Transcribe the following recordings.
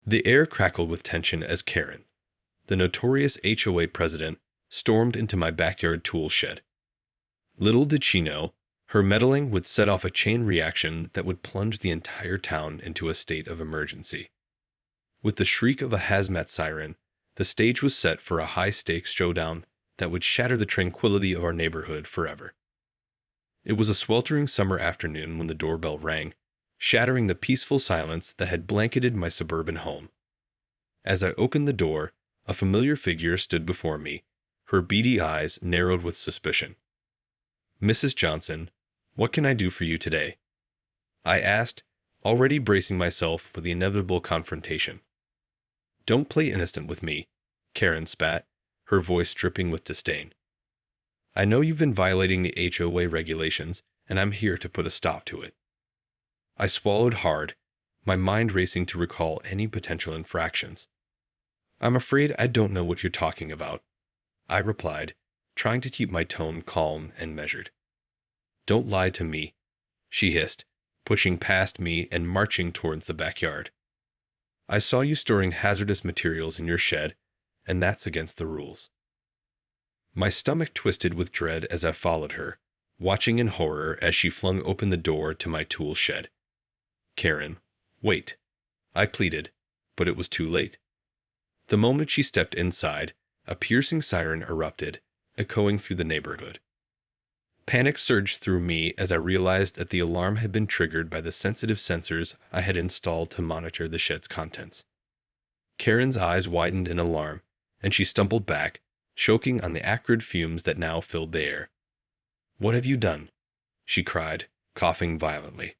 The air crackled with tension as Karen, the notorious HOA president, stormed into my backyard tool shed. Little did she know, her meddling would set off a chain reaction that would plunge the entire town into a state of emergency. With the shriek of a hazmat siren, the stage was set for a high-stakes showdown that would shatter the tranquility of our neighborhood forever. It was a sweltering summer afternoon when the doorbell rang, shattering the peaceful silence that had blanketed my suburban home. As I opened the door, a familiar figure stood before me, her beady eyes narrowed with suspicion. "Mrs. Johnson, what can I do for you today?" I asked, already bracing myself for the inevitable confrontation. "Don't play innocent with me," Karen spat, her voice dripping with disdain. "I know you've been violating the HOA regulations, and I'm here to put a stop to it." I swallowed hard, my mind racing to recall any potential infractions. "I'm afraid I don't know what you're talking about," I replied, trying to keep my tone calm and measured. "Don't lie to me," she hissed, pushing past me and marching towards the backyard. "I saw you storing hazardous materials in your shed, and that's against the rules." My stomach twisted with dread as I followed her, watching in horror as she flung open the door to my tool shed. "Karen, wait," I pleaded, but it was too late. The moment she stepped inside, a piercing siren erupted, echoing through the neighborhood. Panic surged through me as I realized that the alarm had been triggered by the sensitive sensors I had installed to monitor the shed's contents. Karen's eyes widened in alarm, and she stumbled back, choking on the acrid fumes that now filled the air. "What have you done?" she cried, coughing violently.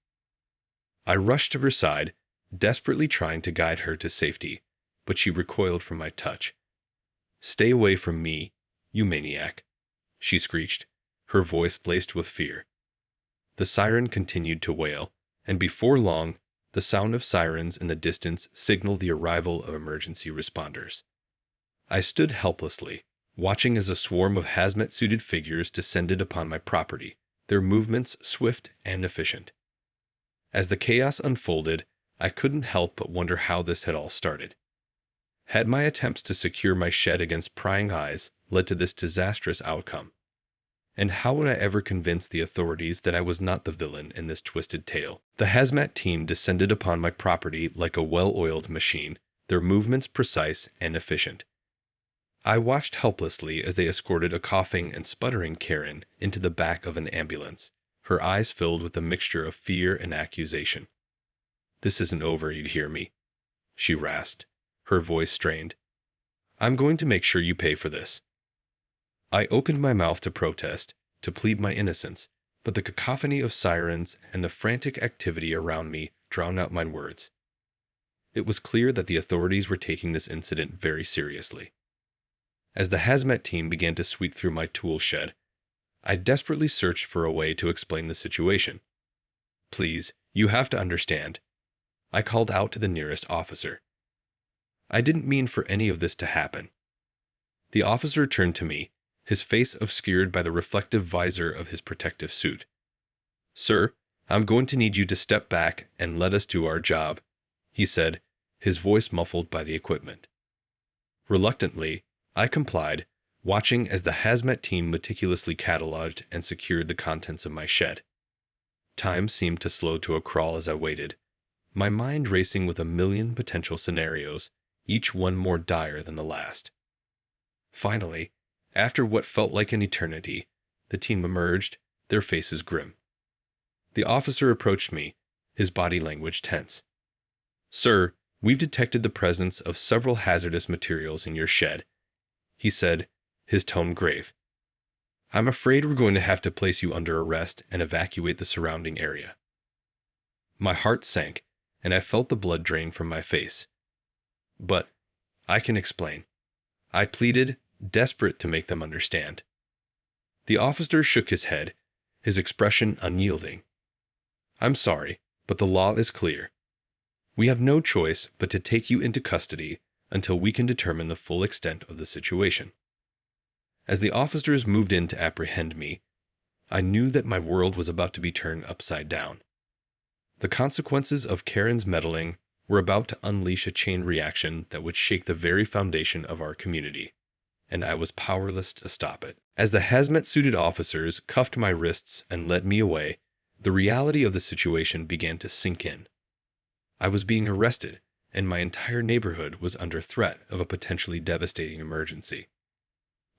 I rushed to her side, desperately trying to guide her to safety, but she recoiled from my touch. "Stay away from me, you maniac," she screeched, her voice laced with fear. The siren continued to wail, and before long, the sound of sirens in the distance signaled the arrival of emergency responders. I stood helplessly, watching as a swarm of hazmat-suited figures descended upon my property, their movements swift and efficient. As the chaos unfolded, I couldn't help but wonder how this had all started. Had my attempts to secure my shed against prying eyes led to this disastrous outcome? And how would I ever convince the authorities that I was not the villain in this twisted tale? The hazmat team descended upon my property like a well-oiled machine, their movements precise and efficient. I watched helplessly as they escorted a coughing and sputtering Karen into the back of an ambulance, her eyes filled with a mixture of fear and accusation. "This isn't over, you'd hear me," she rasped, her voice strained. "I'm going to make sure you pay for this." I opened my mouth to protest, to plead my innocence, but the cacophony of sirens and the frantic activity around me drowned out my words. It was clear that the authorities were taking this incident very seriously. As the hazmat team began to sweep through my tool shed, I desperately searched for a way to explain the situation. "Please, you have to understand," I called out to the nearest officer. "I didn't mean for any of this to happen." The officer turned to me, his face obscured by the reflective visor of his protective suit. "Sir, I'm going to need you to step back and let us do our job," he said, his voice muffled by the equipment. Reluctantly, I complied, watching as the hazmat team meticulously cataloged and secured the contents of my shed. Time seemed to slow to a crawl as I waited, my mind racing with a million potential scenarios, each one more dire than the last. Finally, after what felt like an eternity, the team emerged, their faces grim. The officer approached me, his body language tense. "Sir, we've detected the presence of several hazardous materials in your shed," he said, his tone grave. "I'm afraid we're going to have to place you under arrest and evacuate the surrounding area." My heart sank, and I felt the blood drain from my face. "But I can explain," I pleaded, desperate to make them understand. The officer shook his head, his expression unyielding. "I'm sorry, but the law is clear. We have no choice but to take you into custody until we can determine the full extent of the situation." As the officers moved in to apprehend me, I knew that my world was about to be turned upside down. The consequences of Karen's meddling were about to unleash a chain reaction that would shake the very foundation of our community, and I was powerless to stop it. As the hazmat-suited officers cuffed my wrists and led me away, the reality of the situation began to sink in. I was being arrested, and my entire neighborhood was under threat of a potentially devastating emergency.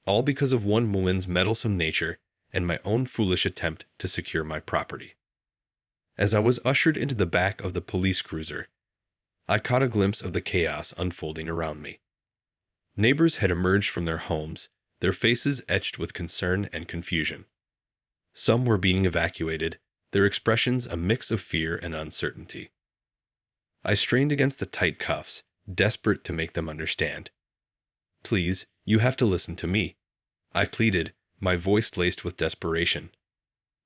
All because of one woman's meddlesome nature and my own foolish attempt to secure my property. As I was ushered into the back of the police cruiser, I caught a glimpse of the chaos unfolding around me. Neighbors had emerged from their homes, their faces etched with concern and confusion. Some were being evacuated, their expressions a mix of fear and uncertainty. I strained against the tight cuffs, desperate to make them understand. "Please, you have to listen to me," I pleaded, my voice laced with desperation.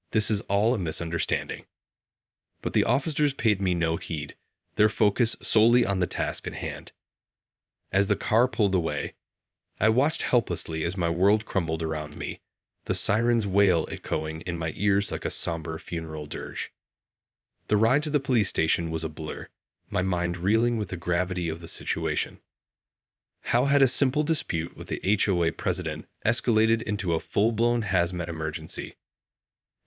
"This is all a misunderstanding." But the officers paid me no heed, their focus solely on the task at hand. As the car pulled away, I watched helplessly as my world crumbled around me, the siren's wail echoing in my ears like a somber funeral dirge. The ride to the police station was a blur, my mind reeling with the gravity of the situation. How had a simple dispute with the HOA president escalated into a full-blown hazmat emergency?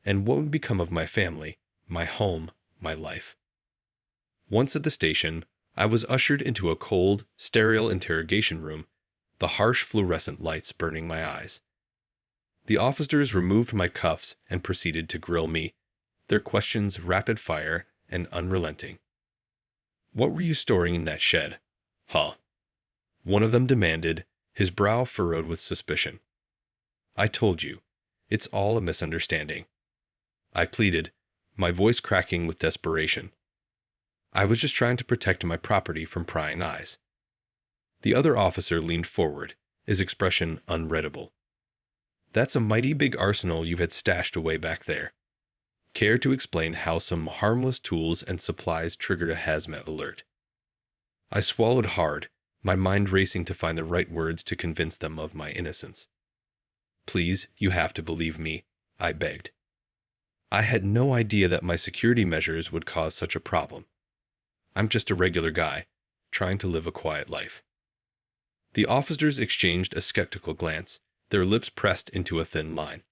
And what would become of my family, my home, my life? Once at the station, I was ushered into a cold, sterile interrogation room, the harsh fluorescent lights burning my eyes. The officers removed my cuffs and proceeded to grill me, their questions rapid fire and unrelenting. "What were you storing in that shed?" "Huh?" one of them demanded, his brow furrowed with suspicion. "I told you, it's all a misunderstanding," I pleaded, my voice cracking with desperation. "I was just trying to protect my property from prying eyes." The other officer leaned forward, his expression unreadable. "That's a mighty big arsenal you had stashed away back there. Care to explain how some harmless tools and supplies triggered a hazmat alert?" I swallowed hard, my mind racing to find the right words to convince them of my innocence. "Please, you have to believe me," I begged. "I had no idea that my security measures would cause such a problem. I'm just a regular guy, trying to live a quiet life." The officers exchanged a skeptical glance, their lips pressed into a thin line.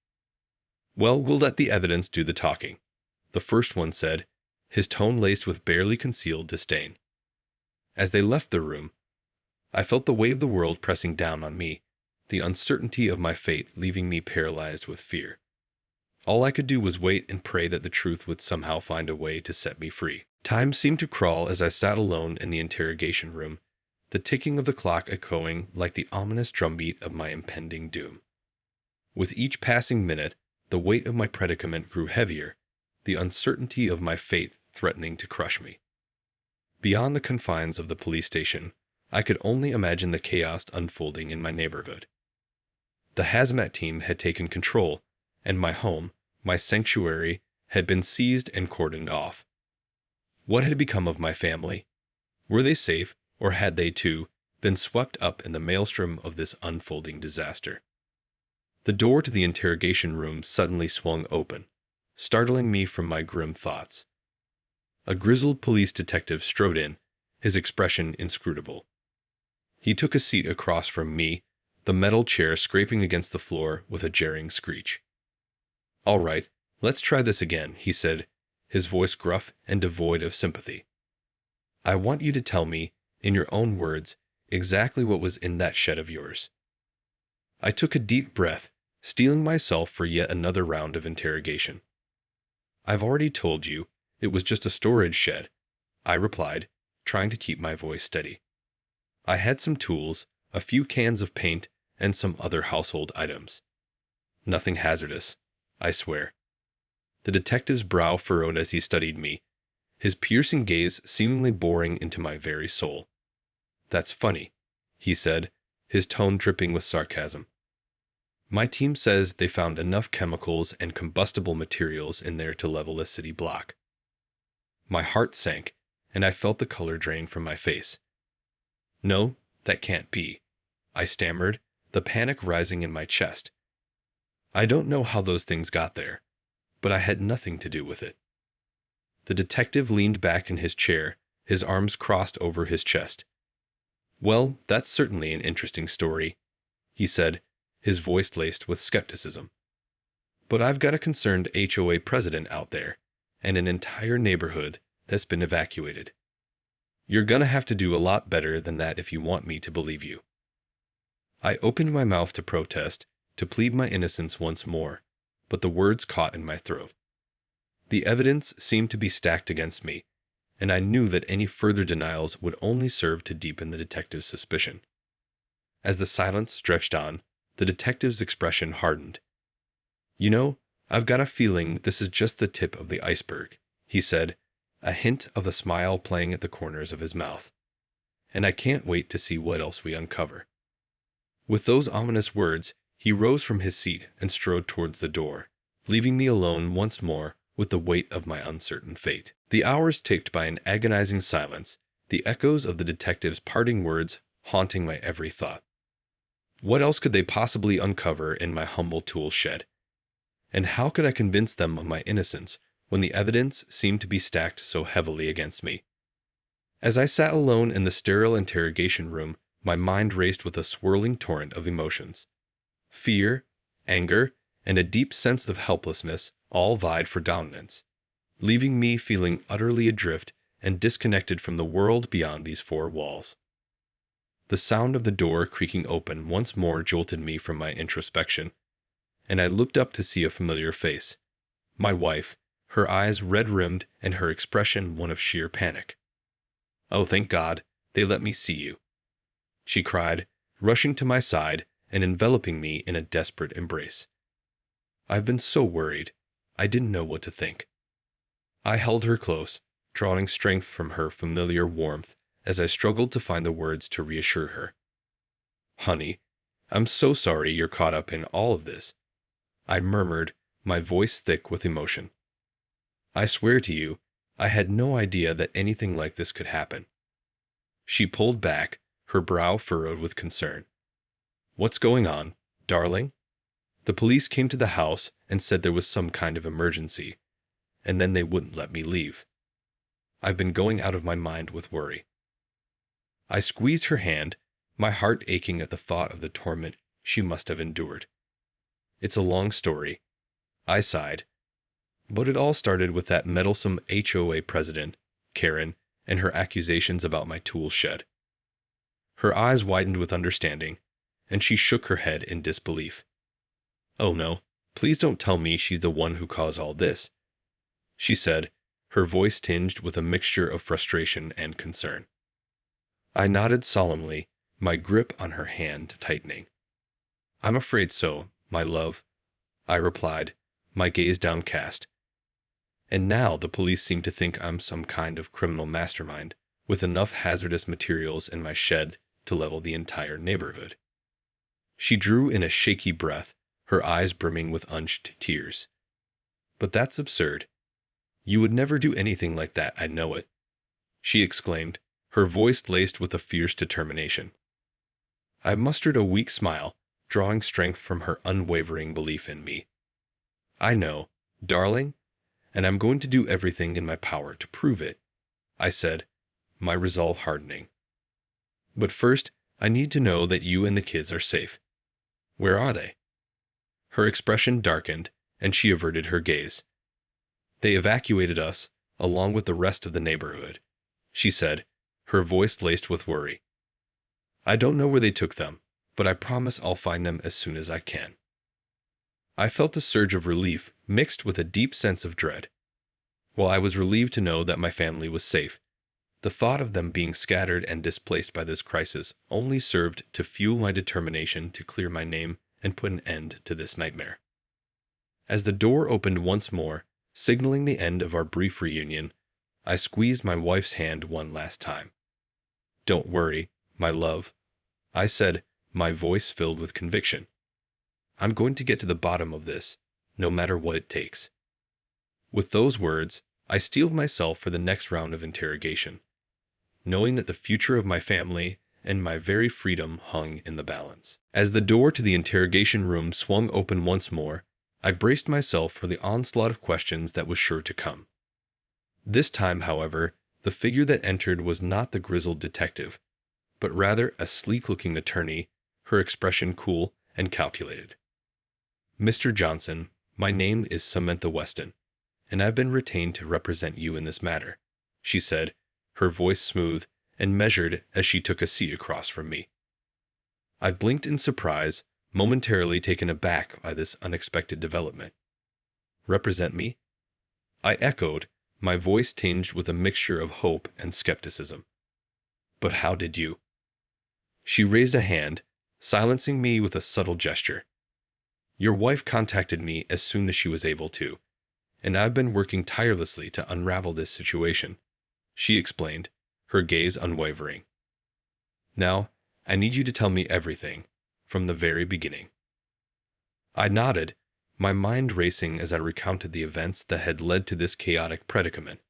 "Well, we'll let the evidence do the talking," the first one said, his tone laced with barely concealed disdain. As they left the room, I felt the weight of the world pressing down on me, the uncertainty of my fate leaving me paralyzed with fear. All I could do was wait and pray that the truth would somehow find a way to set me free. Time seemed to crawl as I sat alone in the interrogation room, the ticking of the clock echoing like the ominous drumbeat of my impending doom. With each passing minute, the weight of my predicament grew heavier, the uncertainty of my fate threatening to crush me. Beyond the confines of the police station, I could only imagine the chaos unfolding in my neighborhood. The hazmat team had taken control, and my home, my sanctuary, had been seized and cordoned off. What had become of my family? Were they safe, or had they, too, been swept up in the maelstrom of this unfolding disaster? The door to the interrogation room suddenly swung open, startling me from my grim thoughts. A grizzled police detective strode in, his expression inscrutable. He took a seat across from me, the metal chair scraping against the floor with a jarring screech. "All right, let's try this again," he said, his voice gruff and devoid of sympathy. "I want you to tell me, in your own words, exactly what was in that shed of yours." I took a deep breath, steeling myself for yet another round of interrogation. "I've already told you, it was just a storage shed," I replied, trying to keep my voice steady. "I had some tools, a few cans of paint, and some other household items. Nothing hazardous, I swear." The detective's brow furrowed as he studied me, his piercing gaze seemingly boring into my very soul. "That's funny," he said, his tone dripping with sarcasm. "My team says they found enough chemicals and combustible materials in there to level a city block." My heart sank, and I felt the color drain from my face. "No, that can't be," I stammered, the panic rising in my chest. "I don't know how those things got there, but I had nothing to do with it." The detective leaned back in his chair, his arms crossed over his chest. "Well, that's certainly an interesting story," he said, his voice laced with skepticism. "But I've got a concerned HOA president out there, and an entire neighborhood that's been evacuated. You're gonna have to do a lot better than that if you want me to believe you." I opened my mouth to protest, to plead my innocence once more, but the words caught in my throat. The evidence seemed to be stacked against me, and I knew that any further denials would only serve to deepen the detective's suspicion. As the silence stretched on, the detective's expression hardened. "You know, I've got a feeling this is just the tip of the iceberg," he said, a hint of a smile playing at the corners of his mouth. "And I can't wait to see what else we uncover." With those ominous words, he rose from his seat and strode towards the door, leaving me alone once more with the weight of my uncertain fate. The hours ticked by in agonizing silence, the echoes of the detective's parting words haunting my every thought. What else could they possibly uncover in my humble tool shed? And how could I convince them of my innocence when the evidence seemed to be stacked so heavily against me? As I sat alone in the sterile interrogation room, my mind raced with a swirling torrent of emotions. Fear, anger, and a deep sense of helplessness all vied for dominance, leaving me feeling utterly adrift and disconnected from the world beyond these four walls. The sound of the door creaking open once more jolted me from my introspection, and I looked up to see a familiar face. My wife, her eyes red-rimmed and her expression one of sheer panic. "Oh, thank God, they let me see you," she cried, rushing to my side and enveloping me in a desperate embrace. "I've been so worried, I didn't know what to think." I held her close, drawing strength from her familiar warmth as I struggled to find the words to reassure her. "Honey, I'm so sorry you're caught up in all of this," I murmured, my voice thick with emotion. "I swear to you, I had no idea that anything like this could happen." She pulled back, her brow furrowed with concern. "What's going on, darling?" "The police came to the house and said there was some kind of emergency, and then they wouldn't let me leave. I've been going out of my mind with worry." I squeezed her hand, my heart aching at the thought of the torment she must have endured. "It's a long story," I sighed, "but it all started with that meddlesome HOA president, Karen, and her accusations about my tool shed." Her eyes widened with understanding, and she shook her head in disbelief. "Oh no, please don't tell me she's the one who caused all this," she said, her voice tinged with a mixture of frustration and concern. I nodded solemnly, my grip on her hand tightening. "I'm afraid so, my love," I replied, my gaze downcast. "And now the police seem to think I'm some kind of criminal mastermind, with enough hazardous materials in my shed to level the entire neighborhood." She drew in a shaky breath, her eyes brimming with unshed tears. "But that's absurd. You would never do anything like that, I know it," she exclaimed, her voice laced with a fierce determination. I mustered a weak smile, drawing strength from her unwavering belief in me. "I know, darling, and I'm going to do everything in my power to prove it," I said, my resolve hardening. "But first, I need to know that you and the kids are safe. Where are they?" Her expression darkened, and she averted her gaze. "They evacuated us, along with the rest of the neighborhood," she said, her voice laced with worry. "I don't know where they took them, but I promise I'll find them as soon as I can." I felt a surge of relief mixed with a deep sense of dread. While I was relieved to know that my family was safe, the thought of them being scattered and displaced by this crisis only served to fuel my determination to clear my name and put an end to this nightmare. As the door opened once more, signaling the end of our brief reunion, I squeezed my wife's hand one last time. "Don't worry, my love," I said, my voice filled with conviction. "I'm going to get to the bottom of this, no matter what it takes." With those words, I steeled myself for the next round of interrogation, knowing that the future of my family and my very freedom hung in the balance. As the door to the interrogation room swung open once more, I braced myself for the onslaught of questions that was sure to come. This time, however, The figure that entered was not the grizzled detective, but rather a sleek-looking attorney, her expression cool and calculated. "Mr. Johnson, my name is Samantha Weston, and I've been retained to represent you in this matter," she said, her voice smooth and measured as she took a seat across from me. I blinked in surprise, momentarily taken aback by this unexpected development. "Represent me?" I echoed, my voice tinged with a mixture of hope and skepticism. "But how did you—" She raised a hand, silencing me with a subtle gesture. "Your wife contacted me as soon as she was able to, and I've been working tirelessly to unravel this situation," she explained, her gaze unwavering. "Now, I need you to tell me everything, from the very beginning." I nodded, my mind racing as I recounted the events that had led to this chaotic predicament: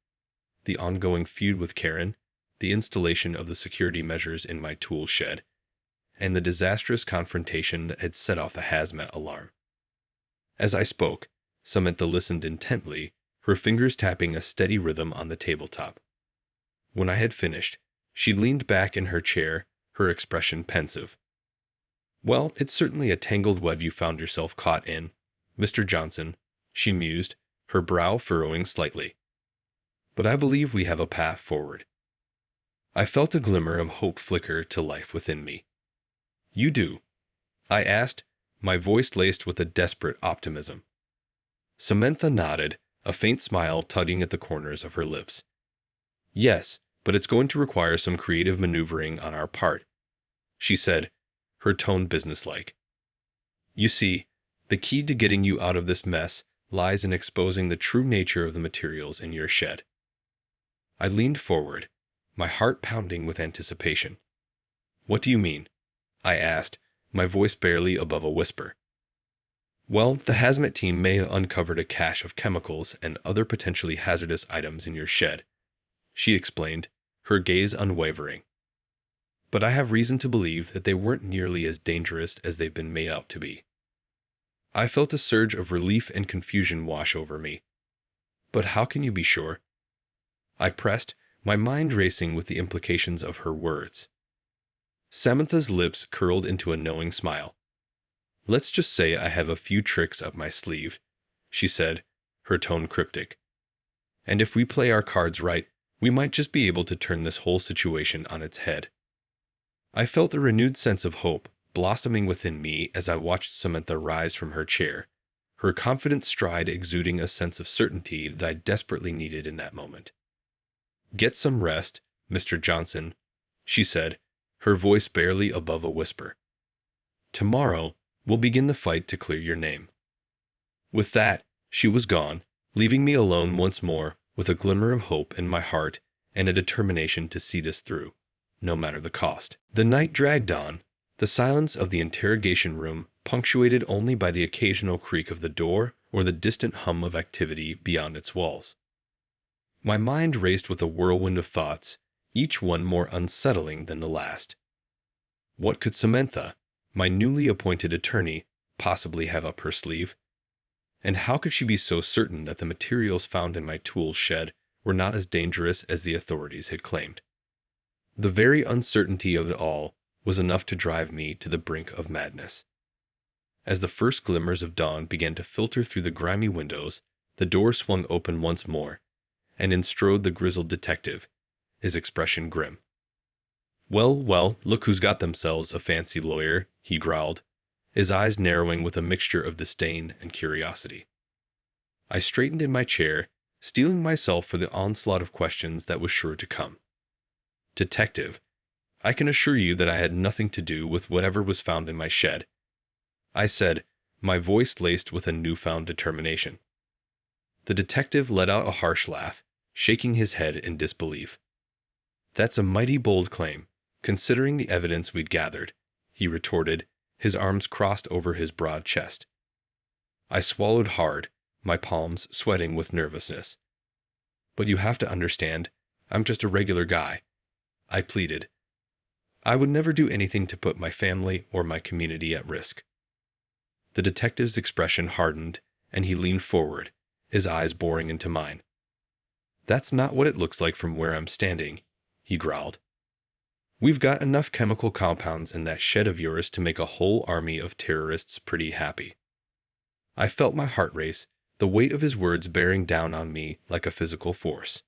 the ongoing feud with Karen, the installation of the security measures in my tool shed, and the disastrous confrontation that had set off the hazmat alarm. As I spoke, Samantha listened intently, her fingers tapping a steady rhythm on the tabletop. When I had finished, she leaned back in her chair, her expression pensive. "Well, it's certainly a tangled web you found yourself caught in, Mr. Johnson," she mused, her brow furrowing slightly. "But I believe we have a path forward." I felt a glimmer of hope flicker to life within me. "You do?" I asked, my voice laced with a desperate optimism. Samantha nodded, a faint smile tugging at the corners of her lips. "Yes, but it's going to require some creative maneuvering on our part," she said, her tone businesslike. "You see, the key to getting you out of this mess lies in exposing the true nature of the materials in your shed." I leaned forward, my heart pounding with anticipation. "What do you mean?" I asked, my voice barely above a whisper. "Well, the hazmat team may have uncovered a cache of chemicals and other potentially hazardous items in your shed," she explained, her gaze unwavering. "But I have reason to believe that they weren't nearly as dangerous as they've been made out to be." I felt a surge of relief and confusion wash over me. "But how can you be sure?" I pressed, my mind racing with the implications of her words. Samantha's lips curled into a knowing smile. "Let's just say I have a few tricks up my sleeve," she said, her tone cryptic. "And if we play our cards right, we might just be able to turn this whole situation on its head." I felt a renewed sense of hope blossoming within me as I watched Samantha rise from her chair, her confident stride exuding a sense of certainty that I desperately needed in that moment. "Get some rest, Mr. Johnson," she said, her voice barely above a whisper. "Tomorrow, we'll begin the fight to clear your name." With that, she was gone, leaving me alone once more with a glimmer of hope in my heart and a determination to see this through, no matter the cost. The night dragged on, the silence of the interrogation room punctuated only by the occasional creak of the door or the distant hum of activity beyond its walls. My mind raced with a whirlwind of thoughts, each one more unsettling than the last. What could Samantha, my newly appointed attorney, possibly have up her sleeve? And how could she be so certain that the materials found in my tool shed were not as dangerous as the authorities had claimed? The very uncertainty of it all was enough to drive me to the brink of madness. As the first glimmers of dawn began to filter through the grimy windows, the door swung open once more, and in strode the grizzled detective, his expression grim. "Well, well, look who's got themselves a fancy lawyer," he growled, his eyes narrowing with a mixture of disdain and curiosity. I straightened in my chair, steeling myself for the onslaught of questions that was sure to come. "Detective, I can assure you that I had nothing to do with whatever was found in my shed," I said, my voice laced with a newfound determination. The detective let out a harsh laugh, shaking his head in disbelief. "That's a mighty bold claim, considering the evidence we'd gathered," he retorted, his arms crossed over his broad chest. I swallowed hard, my palms sweating with nervousness. "But you have to understand, I'm just a regular guy," I pleaded. "I would never do anything to put my family or my community at risk." The detective's expression hardened, and he leaned forward, his eyes boring into mine. That's not what it looks like from where I'm standing, he growled. We've got enough chemical compounds in that shed of yours to make a whole army of terrorists pretty happy. I felt my heart race, the weight of his words bearing down on me like a physical force.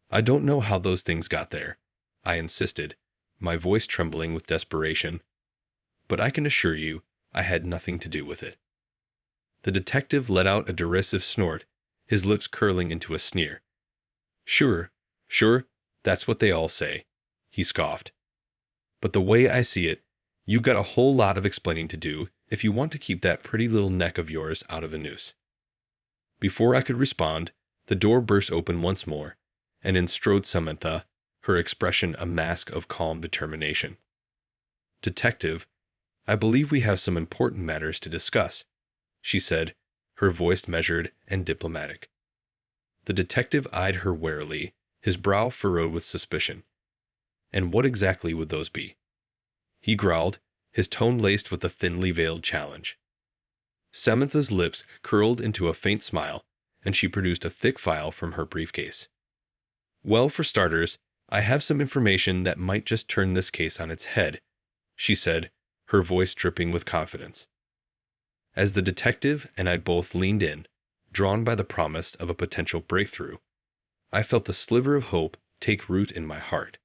I don't know how those things got there, I insisted, my voice trembling with desperation. But I can assure you, I had nothing to do with it. The detective let out a derisive snort, his lips curling into a sneer. Sure, that's what they all say, he scoffed. But the way I see it, you've got a whole lot of explaining to do if you want to keep that pretty little neck of yours out of a noose. Before I could respond, the door burst open once more, and in strode Samantha, her expression a mask of calm determination. Detective, I believe we have some important matters to discuss, she said, her voice measured and diplomatic. The detective eyed her warily, his brow furrowed with suspicion. And what exactly would those be? He growled, his tone laced with a thinly veiled challenge. Samantha's lips curled into a faint smile, and she produced a thick file from her briefcase. Well, for starters, I have some information that might just turn this case on its head, she said, her voice dripping with confidence. As the detective and I both leaned in, drawn by the promise of a potential breakthrough, I felt a sliver of hope take root in my heart.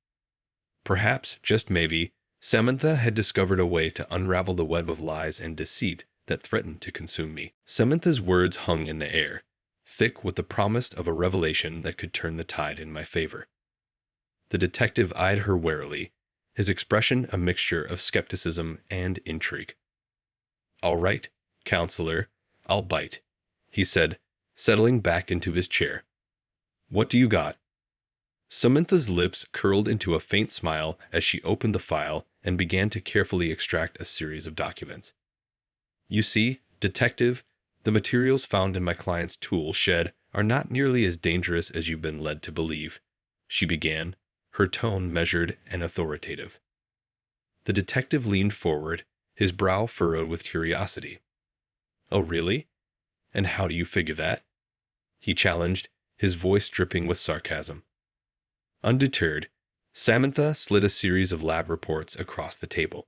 Perhaps, just maybe, Samantha had discovered a way to unravel the web of lies and deceit that threatened to consume me. Samantha's words hung in the air, thick with the promise of a revelation that could turn the tide in my favor. The detective eyed her warily, his expression a mixture of skepticism and intrigue. All right, counselor, I'll bite, he said, settling back into his chair. What do you got? Samantha's lips curled into a faint smile as she opened the file and began to carefully extract a series of documents. You see, detective, the materials found in my client's tool shed are not nearly as dangerous as you've been led to believe, she began, her tone measured and authoritative. The detective leaned forward, his brow furrowed with curiosity. Oh, really? And how do you figure that? He challenged, his voice dripping with sarcasm. Undeterred, Samantha slid a series of lab reports across the table.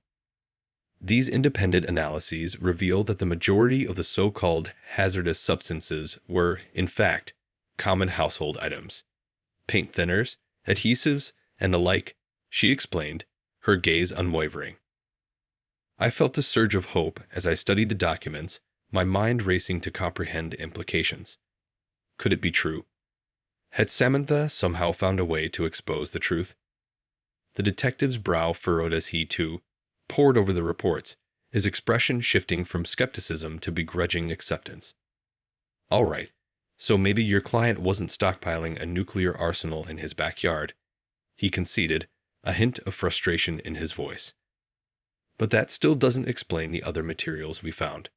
These independent analyses reveal that the majority of the so-called hazardous substances were, in fact, common household items. Paint thinners, adhesives, and the like, she explained, her gaze unwavering. I felt a surge of hope as I studied the documents, my mind racing to comprehend implications. Could it be true? Had Samantha somehow found a way to expose the truth? The detective's brow furrowed as he, too, pored over the reports, his expression shifting from skepticism to begrudging acceptance. All right, so maybe your client wasn't stockpiling a nuclear arsenal in his backyard, he conceded, a hint of frustration in his voice. But that still doesn't explain the other materials we found.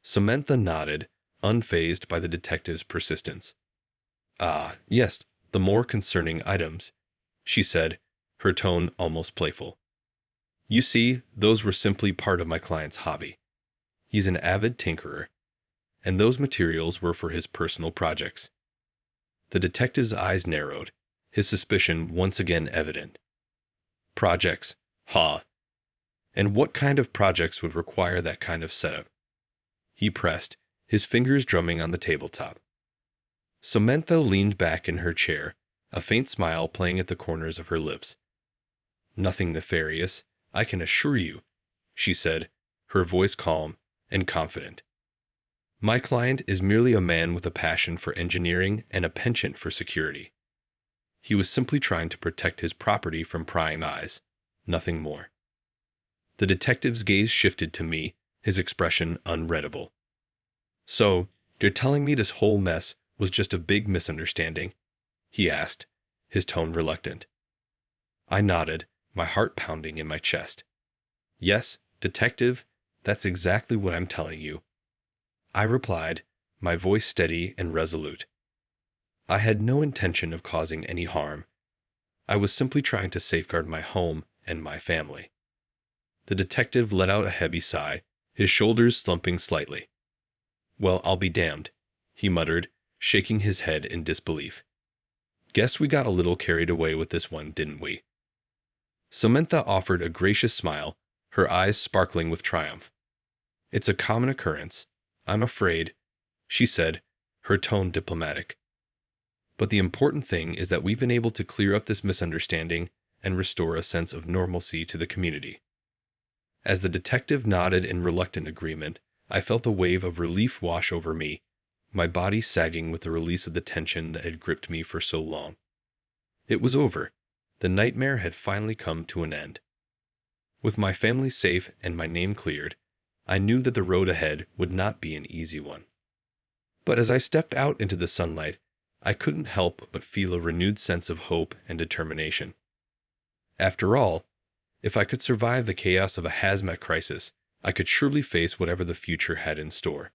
Samantha nodded, unfazed by the detective's persistence. Ah, yes, the more concerning items, she said, her tone almost playful. You see, those were simply part of my client's hobby. He's an avid tinkerer, and those materials were for his personal projects. The detective's eyes narrowed, his suspicion once again evident. Projects, ha! And what kind of projects would require that kind of setup? He pressed, his fingers drumming on the tabletop. Samantha leaned back in her chair, a faint smile playing at the corners of her lips. Nothing nefarious, I can assure you, she said, her voice calm and confident. My client is merely a man with a passion for engineering and a penchant for security. He was simply trying to protect his property from prying eyes, nothing more. The detective's gaze shifted to me, his expression unreadable. So, you're telling me this whole mess was just a big misunderstanding? He asked, his tone reluctant. I nodded, my heart pounding in my chest. Yes, detective, that's exactly what I'm telling you. I replied, my voice steady and resolute. I had no intention of causing any harm. I was simply trying to safeguard my home and my family. The detective let out a heavy sigh, his shoulders slumping slightly. Well, I'll be damned, he muttered, shaking his head in disbelief. Guess we got a little carried away with this one, didn't we? Samantha offered a gracious smile, her eyes sparkling with triumph. It's a common occurrence, I'm afraid, she said, her tone diplomatic. But the important thing is that we've been able to clear up this misunderstanding and restore a sense of normalcy to the community. As the detective nodded in reluctant agreement, I felt a wave of relief wash over me, my body sagging with the release of the tension that had gripped me for so long. It was over. The nightmare had finally come to an end. With my family safe and my name cleared, I knew that the road ahead would not be an easy one. But as I stepped out into the sunlight, I couldn't help but feel a renewed sense of hope and determination. After all, if I could survive the chaos of a hazmat crisis, I could surely face whatever the future had in store.